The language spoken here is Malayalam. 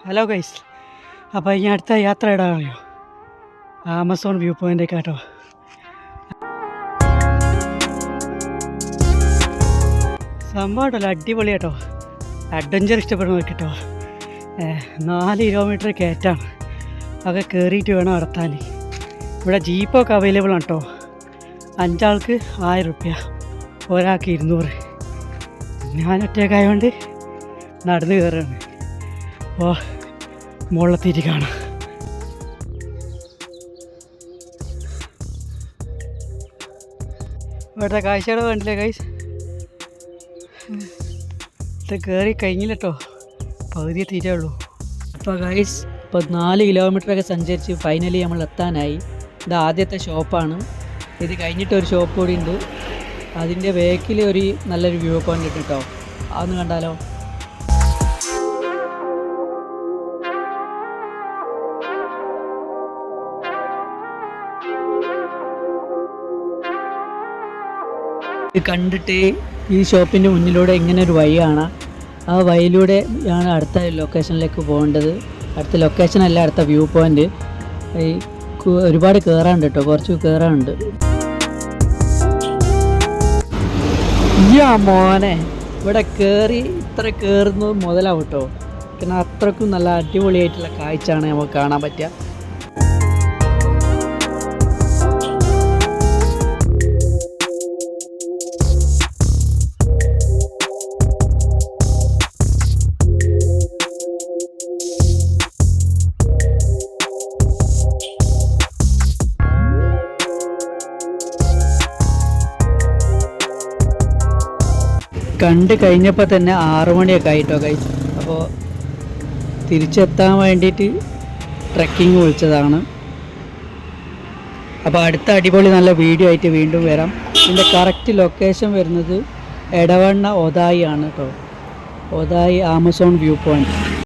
ഹലോ ഗൈസ്, അപ്പോൾ ഇനി അടുത്ത യാത്ര ഇടാൻ അറിയോ? ആമസോൺ വ്യൂ പോയിൻ്റ് കേട്ടോ. സംഭവം ഉണ്ടല്ലോ അടിപൊളി കേട്ടോ. അഡ്വഞ്ചർ ഇഷ്ടപ്പെടുന്നവർക്ക് കേട്ടോ. 4 കിലോമീറ്റർ കയറ്റാണ്. അതൊക്കെ കയറിയിട്ട് വേണം നടത്താൻ. ഇവിടെ ജീപ്പൊക്കെ അവൈലബിൾ ആണ് കേട്ടോ. 5 ആൾക്ക് 1000 റുപ്യ, ഒരാൾക്ക് 200. ഞാൻ ഒറ്റയ്ക്കായതുകൊണ്ട് നടന്ന് കയറുകയാണ്. അപ്പോൾ മുകളിലെത്തിയിട്ട് കാണാം. ഇവിടുത്തെ കാഴ്ചകൾ കണ്ടില്ലേ ഗൈസ്? ഇത് കയറി കഴിഞ്ഞില്ല കേട്ടോ, പകുതി എത്തിയിട്ടേ ഉള്ളൂ. അപ്പോൾ ഗൈസ്, ഇപ്പോൾ 4 കിലോമീറ്ററൊക്കെ സഞ്ചരിച്ച് ഫൈനലി നമ്മൾ എത്താനായി. ഇത് ആദ്യത്തെ ഷോപ്പാണ്. ഇത് കഴിഞ്ഞിട്ടൊരു ഷോപ്പ് കൂടി ഉണ്ട്. അതിൻ്റെ ബാക്കിൽ ഒരു നല്ലൊരു വ്യൂ പോയിൻ്റ് ഉണ്ട് കേട്ടോ. അതൊന്ന് കണ്ടാലോ? ഇത് കണ്ടിട്ട് ഈ ഷോപ്പിൻ്റെ മുന്നിലൂടെ ഇങ്ങനെ ഒരു വഴിയാണ്. ആ വഴിയിലൂടെ ആണ് അടുത്ത ലൊക്കേഷനിലേക്ക് പോകേണ്ടത്. അടുത്ത ലൊക്കേഷനല്ല, അടുത്ത വ്യൂ പോയിൻ്റ്. ഈ ഒരുപാട് കയറാനുണ്ട് കേട്ടോ, കുറച്ച് കയറാനുണ്ട്. മോനെ, ഇവിടെ കയറി ഇത്ര കയറുന്നത് മുതലാവും കേട്ടോ. കാരണം അത്രക്കും നല്ല അടിപൊളിയായിട്ടുള്ള കാഴ്ചയാണ് നമുക്ക് കാണാൻ പറ്റുക. കണ്ട് കഴിഞ്ഞപ്പോൾ തന്നെ 6 മണിയൊക്കെ ആയിട്ടോ ഗൈസ്. അപ്പോൾ തിരിച്ചെത്താൻ വേണ്ടിയിട്ട് ട്രെക്കിങ് വിളിച്ചതാണ്. അപ്പോൾ അടുത്ത അടിപൊളി നല്ല വീഡിയോ ആയിട്ട് വീണ്ടും വരാം. ഇതിൻ്റെ കറക്റ്റ് ലൊക്കേഷൻ വരുന്നത് എടവണ്ണ ഒതായി ആണ് കേട്ടോ. Othayi Amazon view point.